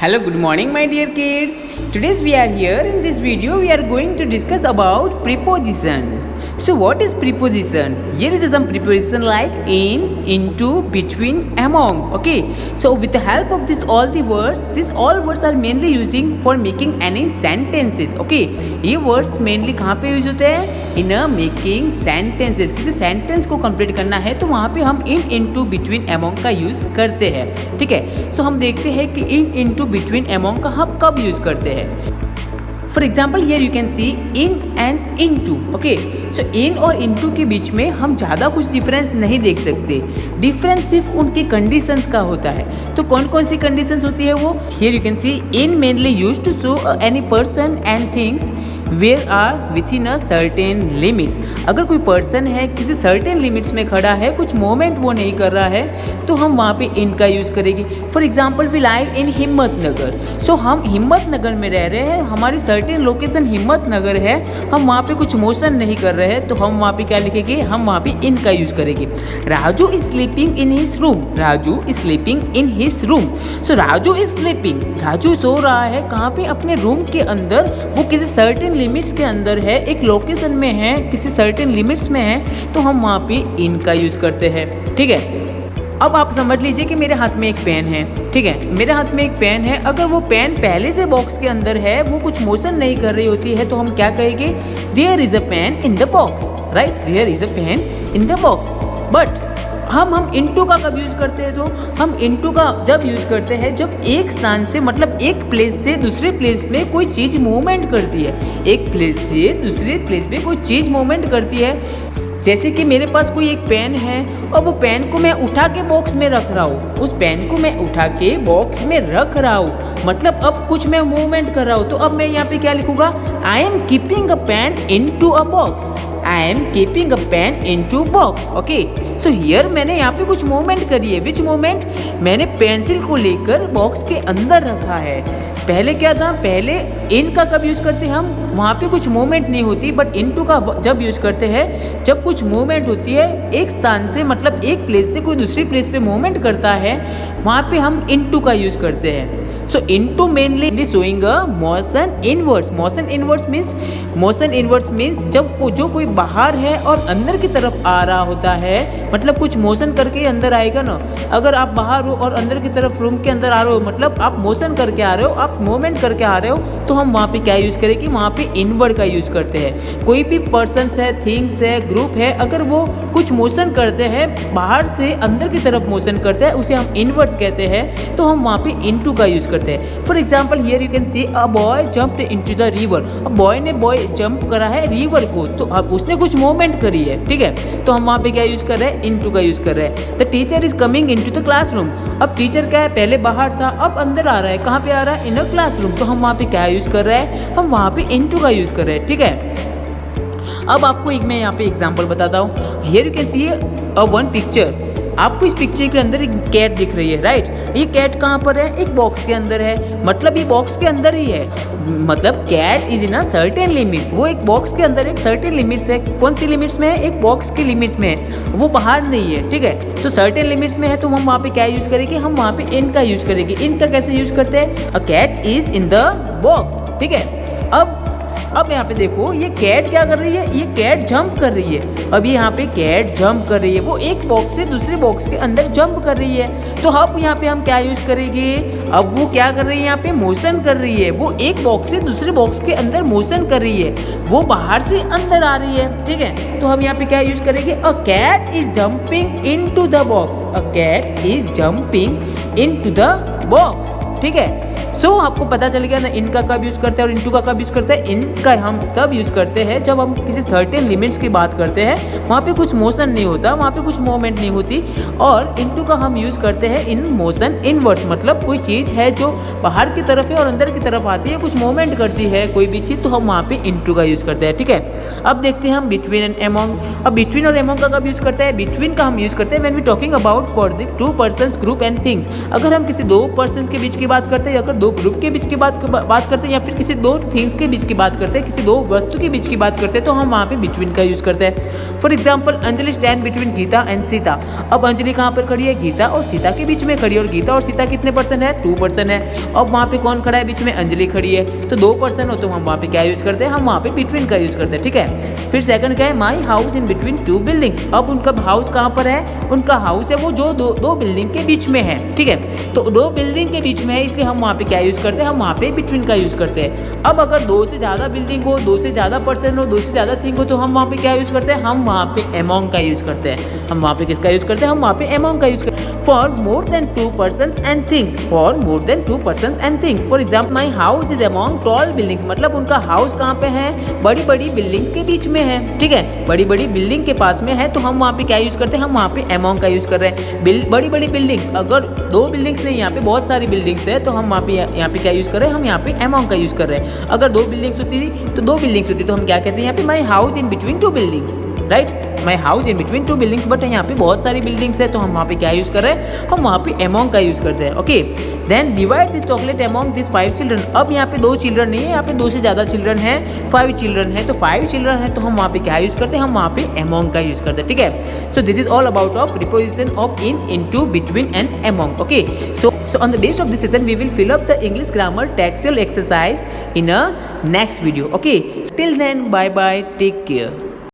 Hello, good morning my dear kids. Today's we are here in this video we are going to discuss about preposition. So what is preposition? Here is some preposition like in, into, between, among. Okay. So with the help of this all the words, these all words are mainly using for making any sentences. Okay. ये words mainly कहाँ पे use होते हैं? In a making sentences. किसी sentence को complete करना है तो वहाँ पे हम in, into, between, among का use करते हैं. ठीक है. So हम देखते हैं कि in, into, between, among का हम कब use करते हैं. For example here you can see in and into. Okay, so in और इनटू के बीच में हम ज़्यादा कुछ डिफरेंस नहीं देख सकते. डिफरेंस सिर्फ उनके कंडीशंस का होता है. तो कौन कौन सी कंडीशंस होती है वो? Here you can see in mainly use to show any person and things where are within a certain limits. अगर कोई पर्सन है किसी सर्टेन लिमिट्स में खड़ा है, कुछ मोमेंट वो नहीं कर रहा है, तो हम वहाँ पे इन का यूज़ करेंगे. For example we live in Himmat Nagar. सो हम हिम्मत नगर में रह रहे हैं, हमारी सर्टेन लोकेशन हिम्मत नगर है, हम वहाँ पे कुछ मोशन नहीं कर रहे हैं, तो हम वहाँ पे क्या लिखेंगे? हम वहाँ पे इन का यूज़ करेंगे. Raju is sleeping in his room. Raju is sleeping in his room. So Raju is sleeping, Raju सो रहा है कहाँ पे? अपने रूम के अंदर. वो किसी सर्टेन लिमिट्स के अंदर है, एक लोकेशन में है, किसी सर्टेन लिमिट्स में है, तो हम वहाँ पे इन का यूज़ करते हैं. ठीक है. अब आप समझ लीजिए कि मेरे हाथ में एक पेन है. ठीक है, मेरे हाथ में एक पेन है. अगर वो पेन पहले से बॉक्स के अंदर है, वो कुछ मोशन नहीं कर रही होती है, तो हम क्या कहेंगे? There is a pen in the box. Right, there is a pen in the box. But हम इनटू का कब यूज़ करते हैं? तो हम इनटू का जब यूज़ करते हैं जब एक स्थान से, मतलब एक प्लेस से दूसरे प्लेस में कोई चीज़ मूवमेंट करती है. एक प्लेस से दूसरे प्लेस में कोई चीज़ मूवमेंट करती है. जैसे कि मेरे पास कोई एक पेन है और वो पेन को मैं उठा के बॉक्स में रख रहा हूँ. उस पेन को मैं उठा के बॉक्स में रख रहा हूँ, मतलब अब कुछ मैं मूवमेंट कर रहा हूँ. तो अब मैं यहाँ पे क्या लिखूँगा? I am keeping a pen into a box. I am keeping a pen into box. Okay, so here मैंने यहाँ पे कुछ मूवमेंट करी है. विच मूवमेंट? मैंने पेंसिल को लेकर बॉक्स के अंदर रखा है. पहले क्या था? पहले इन का कब यूज़ करते हैं हम? वहाँ पे कुछ मूवमेंट नहीं होती. बट इनटू का जब यूज़ करते हैं जब कुछ मूवमेंट होती है, एक स्थान से, मतलब एक प्लेस से कोई दूसरी प्लेस पे मूवमेंट करता है, वहाँ पे हम इनटू का यूज़ करते हैं. सो into mainly showing a motion inwards. Motion inwards means जब जो कोई बाहर है और अंदर की तरफ आ रहा होता है, मतलब कुछ मोशन करके अंदर आएगा ना. अगर आप बाहर हो और अंदर की तरफ रूम के अंदर आ रहे हो, मतलब आप मोशन करके आ रहे हो, आप मूवमेंट करके आ रहे हो, तो हम वहाँ पे क्या यूज़ करेंगे? वहाँ पे इनवर्ड का यूज़ करते हैं. कोई भी पर्सन्स है, थिंग्स है, ग्रुप है, अगर वो कुछ मोशन करते हैं, बाहर से अंदर की तरफ मोशन करते हैं, उसे हम इनवर्ड्स कहते हैं, तो हम वहाँ पे इनटू का यूज़ करते हैं. For example here you can C a boy jumped into the river. अब बॉय जंप करा है रिवर को, तो अब उसने कुछ मूवमेंट करी है. ठीक है, तो हम वहाँ पे क्या यूज़ कर रहे हैं? इनटू का यूज़ कर रहे हैं. The teacher is coming into the classroom. अब टीचर क्या है? पहले बाहर था, अब अंदर आ रहा है. कहाँ पे आ रहा है? इन अ क्लासरूम. तो हम वहाँ पे क्या यूज़ कर रहे हैं? हम वहाँ पे इनटू का यूज़ कर रहे हैं. ठीक है. अब आपको एक मैं यहाँ पे एग्जांपल बताता हूँ. Here you can C a one picture. आपको इस पिक्चर के अंदर एक कैट दिख रही है. राइट, ये कैट कहाँ पर है? एक बॉक्स के अंदर है, मतलब ये बॉक्स के अंदर ही है. मतलब cat is in a certain limits. वो एक बॉक्स के अंदर एक सर्टेन लिमिट्स है. कौन सी लिमिट्स में है? एक बॉक्स की लिमिट में है, वो बाहर नहीं है. ठीक है, तो सर्टेन लिमिट्स में है, तो हम वहाँ पे क्या यूज़ करेंगे? हम वहाँ पे इन का यूज़ करेंगे. इन का कैसे यूज़ करते हैं? A cat is in the box. ठीक है. अब यहाँ पे देखो, ये कैट क्या कर रही है? ये कैट जंप कर रही है. अब यहाँ पे कैट जंप कर रही है, वो एक बॉक्स से दूसरे बॉक्स के अंदर जंप कर रही है. तो अब यहाँ पे हम क्या यूज़ करेंगे? अब वो क्या कर रही है? यहाँ पे मोशन कर रही है. वो एक बॉक्स से दूसरे बॉक्स के अंदर मोशन कर रही है, वो बाहर से अंदर आ रही है. ठीक है, तो हम यहाँ पे क्या यूज़ करेंगे? A cat is jumping in to the box. A cat is jumping in to the box. ठीक है. सो आपको पता चल गया ना इनका कब यूज़ करते हैं और इनटू का कब यूज़ करते हैं. इनका हम तब यूज़ करते हैं जब हम किसी सर्टेन लिमिट्स की बात करते हैं, वहाँ पे कुछ मोशन नहीं होता, वहाँ पे कुछ मूवमेंट नहीं होती. और इनटू का हम यूज़ करते हैं इन मोशन इनवर्ड्स, मतलब कोई चीज़ है जो बाहर की तरफ है और अंदर की तरफ आती है, कुछ मूवमेंट करती है कोई भी चीज़, तो हम वहाँ पे इनटू का यूज़ करते हैं. ठीक है. अब देखते हैं हम बिटवीन एंड एमोंग. अब बिटवीन और एमोंग का कब यूज़ करते हैं? बिटवीन का हम यूज़ करते हैं when we talking about for the two persons, group and things. अगर हम किसी दो पर्सन्स के बीच की बात करते हैं, अगर दो ग्रुप के बीच की बात करते हैं या फिर किसी दो थिंग्स के बीच की बात करते हैं, किसी दो वस्तु के बीच की बात करते हैं, तो हम वहाँ पे बिटवीन का यूज़ करते हैं। For example Anjali stand between Geeta and Sita. अब अंजलि कहाँ पर खड़ी है? गीता और सीता के बीच में खड़ी है, और गीता और सीता कितने पर्सन है? 2 पर्सन है। अब वहाँ पे कौन खड़ा है? बीच में अंजलि खड़ी है, तो 2 पर्सन हो, तो हम वहाँ पे क्या यूज़ करते हैं? हम वहाँ पे बिटवीन का यूज़ करते हैं, ठीक है। फिर सेकंड क्या है? My house in between 2 buildings. अब उनका हाउस कहाँ पर है? उनका हाउस है वो जो दो बिल्डिंग के बीच में है, ठीक है। तो 2 बिल्डिंग के बीच में है, इसलिए हम वहाँ पे क्या यूज़ करते हैं? हम वहाँ पे बिटवीन का यूज़ करते हैं। अब अगर 2 से ज़्यादा बिल्डिंग हो, 2 से ज़्यादा पर्सन हो, 2 से ज़्यादा थिंग हो, तो हम वहाँ पे क्या यूज़ करते हैं? हम वहाँ पे अमॉन्ग का यूज़ करते हैं। हम वहाँ पे किसका यूज़ करते हैं? हम वहाँ पे अमॉन्ग का यूज़ करते हैं। For more than 2 persons and things. For more than 2 persons and things. For example my house is among tall buildings, मतलब उनका हाउस कहाँ पे है? बड़ी बड़ी बिल्डिंग्स के बीच में है, ठीक है। बड़ी बड़ी बिल्डिंग के पास में है, तो हम वहाँ पे क्या यूज़ करते हैं? हम वहाँ पे अमॉन्ग का यूज़ कर रहे हैं। बड़ी बड़ी बिल्डिंग्स, अगर 2 बिल्डिंग्स नहीं, यहाँ पे बहुत सारी बिल्डिंग्स है, तो हम वहाँ पे यहाँ पे क्या यूज़ कर रहे हैं? हम यहाँ पे अमॉन्ग का यूज़ कर रहे हैं। अगर 2 बिल्डिंग्स होती तो 2 बिल्डिंग्स होती, तो हम क्या कहते हैं? यहाँ पे my house in between 2 buildings, right. My house in between 2 buildings, but यहाँ पे बहुत सारी बिल्डिंग्स है, तो हम वहाँ पे क्या यूज़ कर रहे हैं? हम वहाँ पे अमॉन्ग का यूज़ करते हैं, okay. Then divide this chocolate among this 5 children. अब यहाँ पे 2 चिल्ड्रन नहीं है, यहाँ पे 2 से ज़्यादा चिल्ड्रन है, 5 चिल्ड्रन है, तो 5 चिल्ड्रन है, तो हम वहाँ पे क्या यूज़ करते हैं? हम वहाँ पे अमॉन्ग का यूज़ करते हैं, ठीक है। So this is all about of preposition of in, into, between and among, okay. So on the base of this session, we will fill up the English grammar textual exercise in a next video. Okay. Till then, bye bye. Take care.